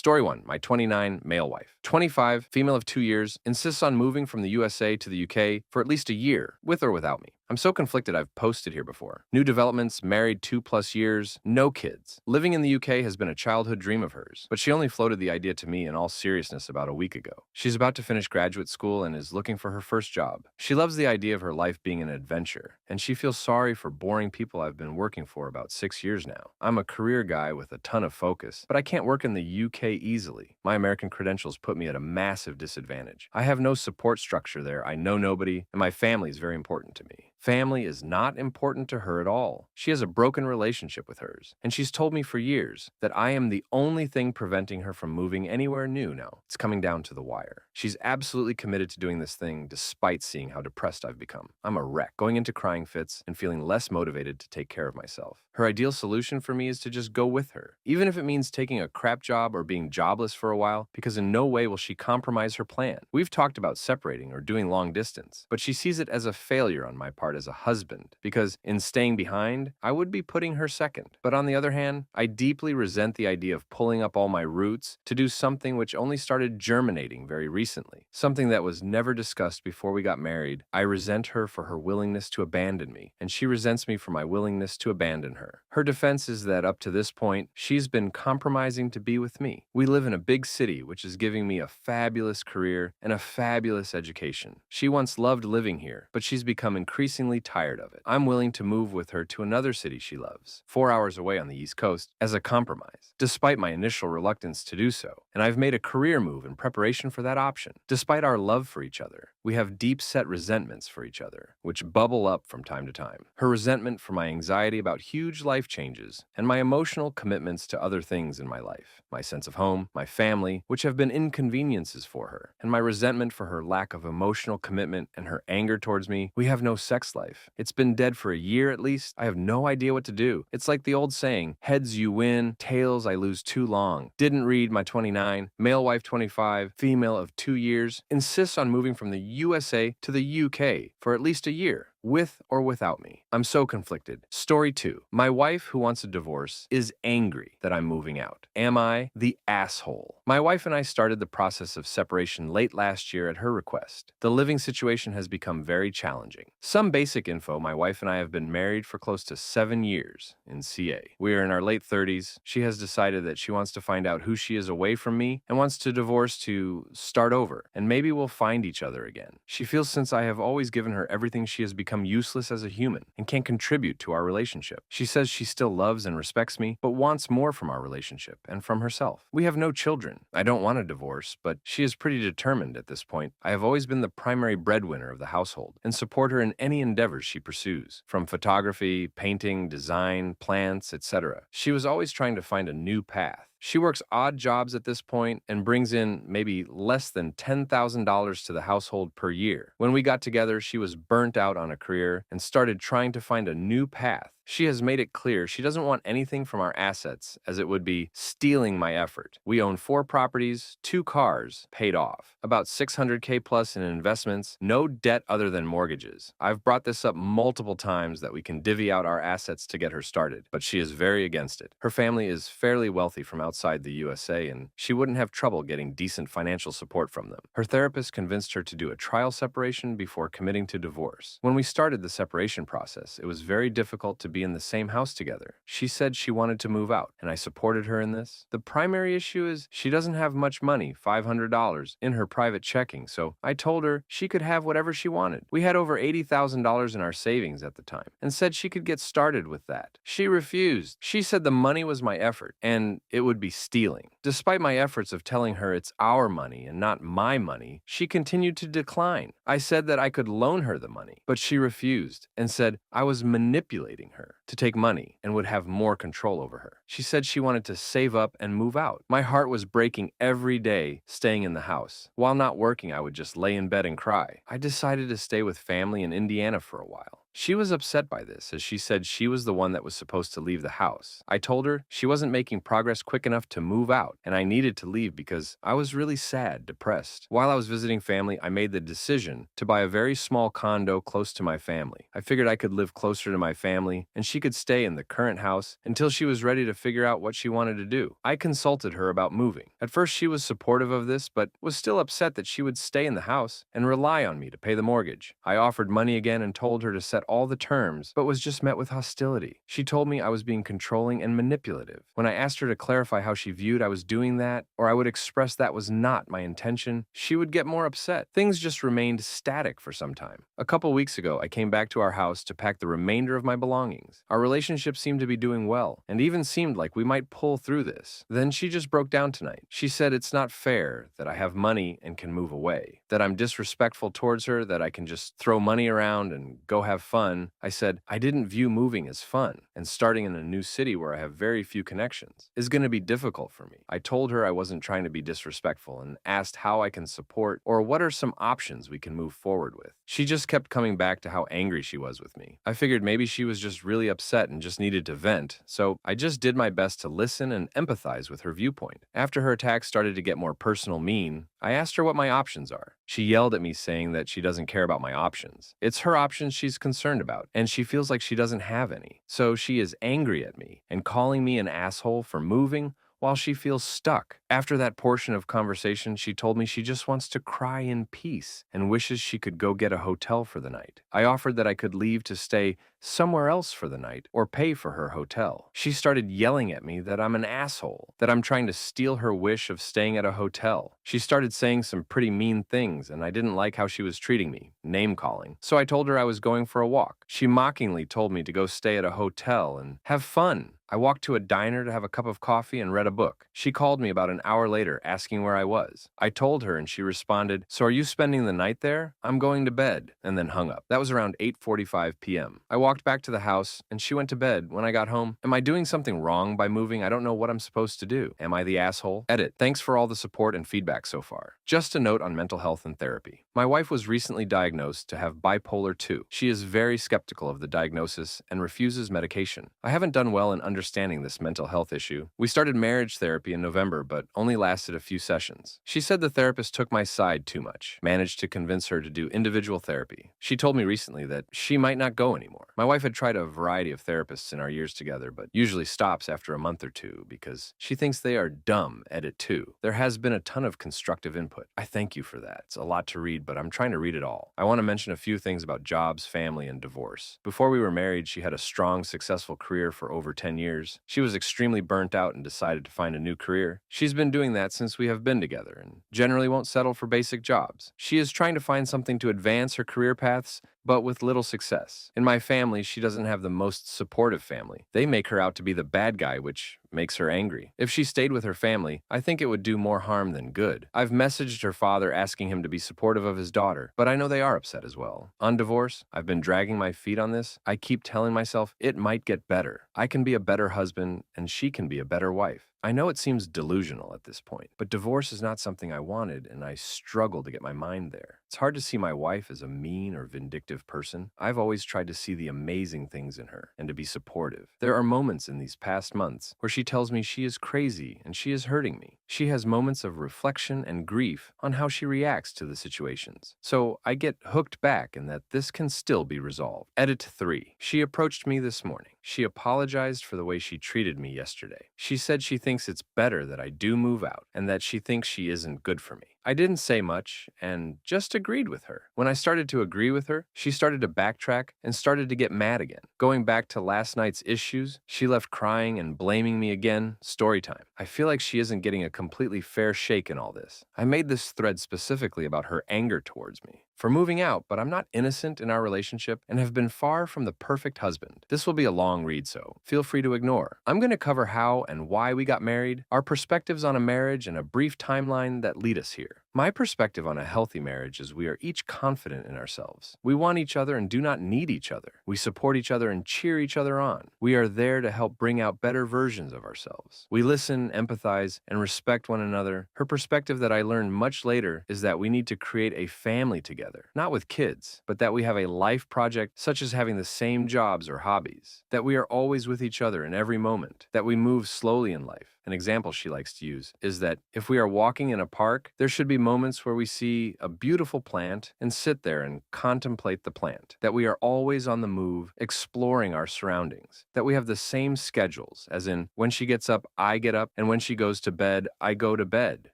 Story 1. My 29 male wife. 25, female of 2 years, insists on moving from the USA to the UK for at least a year, with or without me. I'm so conflicted I've posted here before. New developments, married 2+ years, no kids. Living in the UK has been a childhood dream of hers, but she only floated the idea to me in all seriousness about a week ago. She's about to finish graduate school and is looking for her first job. She loves the idea of her life being an adventure, and she feels sorry for boring people I've been working for about 6 years now. I'm a career guy with a ton of focus, but I can't work in the UK easily. My American credentials put me at a massive disadvantage. I have no support structure there, I know nobody, and my family is very important to me. Family is not important to her at all. She has a broken relationship with hers, and she's told me for years that I am the only thing preventing her from moving anywhere new now. It's coming down to the wire. She's absolutely committed to doing this thing despite seeing how depressed I've become. I'm a wreck, going into crying fits and feeling less motivated to take care of myself. Her ideal solution for me is to just go with her, even if it means taking a crap job or being jobless for a while, because in no way will she compromise her plan. We've talked about separating or doing long distance, but she sees it as a failure on my part as a husband, because in staying behind, I would be putting her second. But on the other hand, I deeply resent the idea of pulling up all my roots to do something which only started germinating very recently, something that was never discussed before we got married. I resent her for her willingness to abandon me, and she resents me for my willingness to abandon her. Her defense is that up to this point, she's been compromising to be with me. We live in a big city, which is giving me a fabulous career and a fabulous education. She once loved living here, but she's become increasingly tired of it. I'm willing to move with her to another city she loves, 4 hours away on the East Coast, as a compromise, despite my initial reluctance to do so. And I've made a career move in preparation for that option. Despite our love for each other, we have deep-set resentments for each other, which bubble up from time to time. Her resentment for my anxiety about huge life changes, and my emotional commitments to other things in my life, my sense of home, my family, which have been inconveniences for her, and my resentment for her lack of emotional commitment and her anger towards me. We have no sex life. It's been dead for a year at least. I have no idea what to do. It's like the old saying, heads you win, tails I lose too long. Didn't read my 29, male wife 25, female of 2 years, insists on moving from the USA to the UK for at least a year, with or without me. I'm so conflicted. Story 2. My wife, who wants a divorce, is angry that I'm moving out. Am I the asshole? My wife and I started the process of separation late last year at her request. The living situation has become very challenging. Some basic info: my wife and I have been married for close to 7 years in CA. We are in our late 30s. She has decided that she wants to find out who she is away from me and wants to divorce to start over, and maybe we'll find each other again. She feels since I have always given her everything, she has become useless as a human and can't contribute to our relationship. She says she still loves and respects me, but wants more from our relationship and from herself. We have no children. I don't want a divorce, but she is pretty determined at this point. I have always been the primary breadwinner of the household and support her in any endeavors she pursues, from photography, painting, design, plants, etc. She was always trying to find a new path. She works odd jobs at this point and brings in maybe less than $10,000 to the household per year. When we got together, she was burnt out on a career and started trying to find a new path. She has made it clear she doesn't want anything from our assets, as it would be stealing my effort. We own 4 properties, 2 cars, paid off, about $600K plus in investments, no debt other than mortgages. I've brought this up multiple times that we can divvy out our assets to get her started, but she is very against it. Her family is fairly wealthy from outside the USA, and she wouldn't have trouble getting decent financial support from them. Her therapist convinced her to do a trial separation before committing to divorce. When we started the separation process, it was very difficult to be in the same house together. She said she wanted to move out, and I supported her in this. The primary issue is she doesn't have much money, $500, in her private checking, so I told her she could have whatever she wanted. We had over $80,000 in our savings at the time, and said she could get started with that. She refused. She said the money was my effort, and it would be stealing. Despite my efforts of telling her it's our money and not my money, she continued to decline. I said that I could loan her the money, but she refused and said I was manipulating her to take money and would have more control over her. She said she wanted to save up and move out. My heart was breaking every day staying in the house. While not working, I would just lay in bed and cry. I decided to stay with family in Indiana for a while. She was upset by this, as she said she was the one that was supposed to leave the house. I told her she wasn't making progress quick enough to move out, and I needed to leave because I was really sad, depressed. While I was visiting family, I made the decision to buy a very small condo close to my family. I figured I could live closer to my family, and she could stay in the current house until she was ready to figure out what she wanted to do. I consulted her about moving. At first, she was supportive of this, but was still upset that she would stay in the house and rely on me to pay the mortgage. I offered money again and told her to set all the terms, but was just met with hostility. She told me I was being controlling and manipulative. When I asked her to clarify how she viewed I was doing that, or I would express that was not my intention, she would get more upset. Things just remained static for some time. A couple weeks ago, I came back to our house to pack the remainder of my belongings. Our relationship seemed to be doing well, and even seemed like we might pull through this. Then she just broke down tonight. She said it's not fair that I have money and can move away, that I'm disrespectful towards her, that I can just throw money around and go have fun. I said I didn't view moving as fun, and starting in a new city where I have very few connections is going to be difficult for me. I told her I wasn't trying to be disrespectful and asked how I can support or what are some options we can move forward with. She just kept coming back to how angry she was with me. I figured maybe she was just really upset and just needed to vent, so I just did my best to listen and empathize with her viewpoint. After her attacks started to get more personal mean, I asked her what my options are. She yelled at me saying that she doesn't care about my options. It's her options she's concerned about, and she feels like she doesn't have any. So she is angry at me and calling me an asshole for moving while she feels stuck. After that portion of conversation, she told me she just wants to cry in peace and wishes she could go get a hotel for the night. I offered that I could leave to stay somewhere else for the night or pay for her hotel. She started yelling at me that I'm an asshole, that I'm trying to steal her wish of staying at a hotel. She started saying some pretty mean things, and I didn't like how she was treating me, name-calling. So I told her I was going for a walk. She mockingly told me to go stay at a hotel and have fun. I walked to a diner to have a cup of coffee and read a book. She called me about an hour later asking where I was. I told her and she responded, "So are you spending the night there? I'm going to bed," and then hung up. That was around 8:45 p.m. I walked back to the house and she went to bed. When I got home, am I doing something wrong by moving? I don't know what I'm supposed to do. Am I the asshole? Edit. Thanks for all the support and feedback so far. Just a note on mental health and therapy. My wife was recently diagnosed to have bipolar 2. She is very skeptical of the diagnosis and refuses medication. I haven't done well in understanding this mental health issue. We started marriage therapy in November, but only lasted a few sessions. She said the therapist took my side too much, managed to convince her to do individual therapy. She told me recently that she might not go anymore. My wife had tried a variety of therapists in our years together, but usually stops after a month or two because she thinks they are dumb. Edit 2. There has been a ton of constructive input. I thank you for that. It's a lot to read, but I'm trying to read it all. I want to mention a few things about jobs, family, and divorce. Before we were married, she had a strong, successful career for over 10 years. She was extremely burnt out and decided to find a new career. She's been doing that since we have been together and generally won't settle for basic jobs. She is trying to find something to advance her career paths, but with little success. In my family, she doesn't have the most supportive family. They make her out to be the bad guy, which makes her angry. If she stayed with her family, I think it would do more harm than good. I've messaged her father asking him to be supportive of his daughter, but I know they are upset as well. On divorce, I've been dragging my feet on this. I keep telling myself it might get better. I can be a better husband, and she can be a better wife. I know it seems delusional at this point, but divorce is not something I wanted, and I struggle to get my mind there. It's hard to see my wife as a mean or vindictive person. I've always tried to see the amazing things in her and to be supportive. There are moments in these past months where she tells me she is crazy and she is hurting me. She has moments of reflection and grief on how she reacts to the situations. So I get hooked back in that this can still be resolved. Edit 3. She approached me this morning. She apologized for the way she treated me yesterday. She said she thinks it's better that I do move out and that she thinks she isn't good for me. I didn't say much and just agreed with her. When I started to agree with her, she started to backtrack and started to get mad again. Going back to last night's issues, she left crying and blaming me again. Story time. I feel like she isn't getting a completely fair shake in all this. I made this thread specifically about her anger towards me for moving out, but I'm not innocent in our relationship and have been far from the perfect husband. This will be a long read, so feel free to ignore. I'm going to cover how and why we got married, our perspectives on a marriage, and a brief timeline that lead us here. My perspective on a healthy marriage is we are each confident in ourselves. We want each other and do not need each other. We support each other and cheer each other on. We are there to help bring out better versions of ourselves. We listen, empathize, and respect one another. Her perspective that I learned much later is that we need to create a family together, not with kids, but that we have a life project such as having the same jobs or hobbies, that we are always with each other in every moment, that we move slowly in life. An example she likes to use is that if we are walking in a park, there should be moments where we see a beautiful plant and sit there and contemplate the plant, that we are always on the move, exploring our surroundings, that we have the same schedules, as in when she gets up, I get up, and when she goes to bed, I go to bed.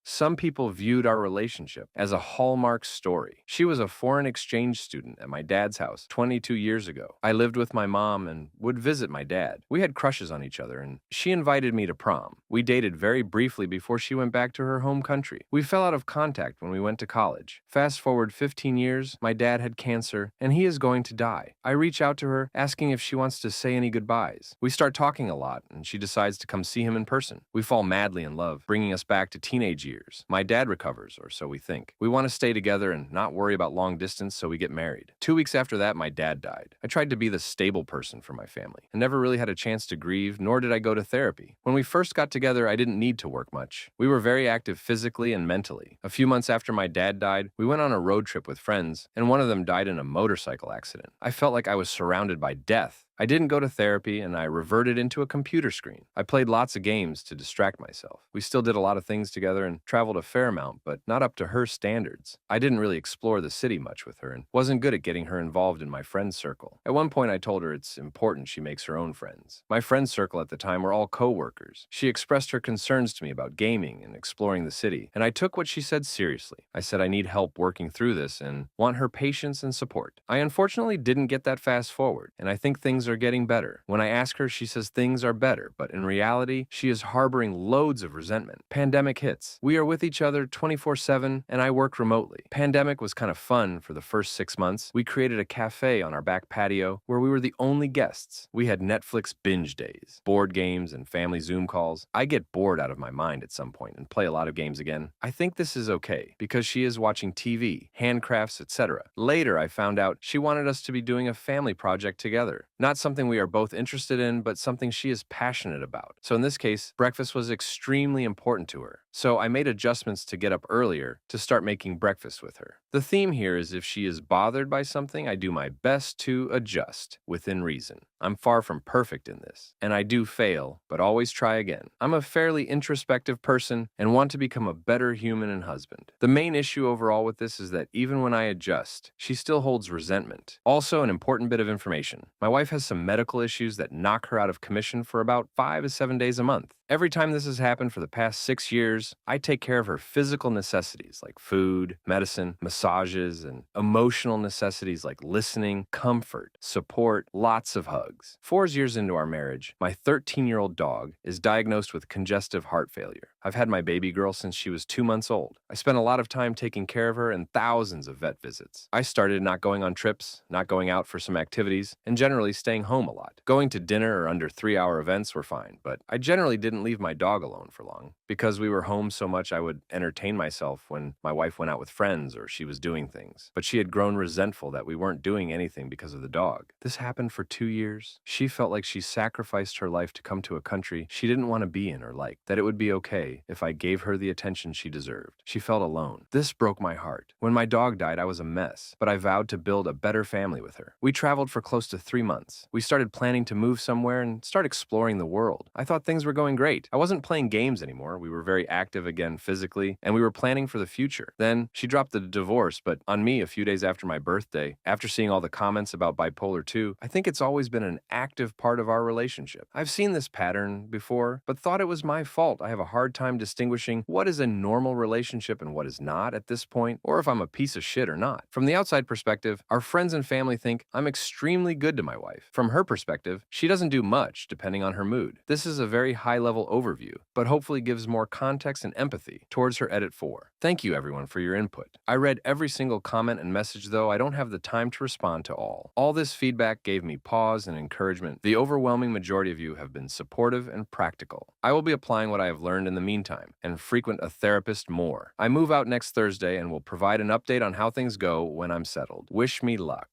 Some people viewed our relationship as a Hallmark story. She was a foreign exchange student at my dad's house 22 years ago. I lived with my mom and would visit my dad. We had crushes on each other, and she invited me to prom. We dated very briefly before she went back to her home country. We fell out of contact when we went to college. Fast forward 15 years, my dad had cancer, and he is going to die. I reach out to her, asking if she wants to say any goodbyes. We start talking a lot, and she decides to come see him in person. We fall madly in love, bringing us back to teenage years. My dad recovers, or so we think. We want to stay together and not worry about long distance, so we get married. 2 weeks after that, my dad died. I tried to be the stable person for my family, and never really had a chance to grieve, nor did I go to therapy. When we first got together, I didn't need to work much. We were very active physically and mentally. A few months after my dad died, we went on a road trip with friends, and one of them died in a motorcycle accident. I felt like I was surrounded by death. I didn't go to therapy, and I reverted into a computer screen. I played lots of games to distract myself. We still did a lot of things together and traveled a fair amount, but not up to her standards. I didn't really explore the city much with her and wasn't good at getting her involved in my friend circle. At one point, I told her it's important she makes her own friends. My friend circle at the time were all co-workers. She expressed her concerns to me about gaming and exploring the city, and I took what she said seriously. I said I need help working through this and want her patience and support. I unfortunately didn't get that fast forward, and I think things are getting better. When I ask her, she says things are better, but in reality, she is harboring loads of resentment. Pandemic hits. We are with each other 24/7, and I work remotely. Pandemic was kind of fun for the first 6 months. We created a cafe on our back patio where we were the only guests. We had Netflix binge days, board games, and family Zoom calls. I get bored out of my mind at some point and play a lot of games again. I think this is okay because she is watching TV, handcrafts, etc. Later, I found out she wanted us to be doing a family project together. Not something we are both interested in, but something she is passionate about. So in this case, breakfast was extremely important to her. So I made adjustments to get up earlier to start making breakfast with her. The theme here is if she is bothered by something, I do my best to adjust within reason. I'm far from perfect in this, and I do fail, but always try again. I'm a fairly introspective person and want to become a better human and husband. The main issue overall with this is that even when I adjust, she still holds resentment. Also, an important bit of information. My wife has some medical issues that knock her out of commission for about 5 to 7 days a month. Every time this has happened for the past 6 years, I take care of her physical necessities like food, medicine, massages, and emotional necessities like listening, comfort, support, lots of hugs. 4 years into our marriage, my 13-year-old dog is diagnosed with congestive heart failure. I've had my baby girl since she was 2 months old. I spent a lot of time taking care of her and thousands of vet visits. I started not going on trips, not going out for some activities, and generally staying home a lot. Going to dinner or under 3-hour events were fine, but I generally didn't leave my dog alone for long. Because we were home so much, I would entertain myself when my wife went out with friends or she was doing things. But she had grown resentful that we weren't doing anything because of the dog. This happened for 2 years. She felt like she sacrificed her life to come to a country she didn't want to be in or like, that it would be okay if I gave her the attention she deserved. She felt alone. This broke my heart. When my dog died, I was a mess, but I vowed to build a better family with her. We traveled for close to 3 months. We started planning to move somewhere and start exploring the world. I thought things were going great. I wasn't playing games anymore. We were very active again physically, and we were planning for the future. Then she dropped the divorce, but on me a few days after my birthday, after seeing all the comments about bipolar 2, I think it's always been an active part of our relationship. I've seen this pattern before, but thought it was my fault. I have a hard time distinguishing what is a normal relationship and what is not at this point, or if I'm a piece of shit or not. From the outside perspective, our friends and family think I'm extremely good to my wife. From her perspective, she doesn't do much depending on her mood. This is a very high level high-level overview, but hopefully gives more context and empathy towards her edit 4. Thank you everyone for your input. I read every single comment and message, though I don't have the time to respond to all. All this feedback gave me pause and encouragement. The overwhelming majority of you have been supportive and practical. I will be applying what I have learned in the meantime and frequent a therapist more. I move out next Thursday and will provide an update on how things go when I'm settled. Wish me luck.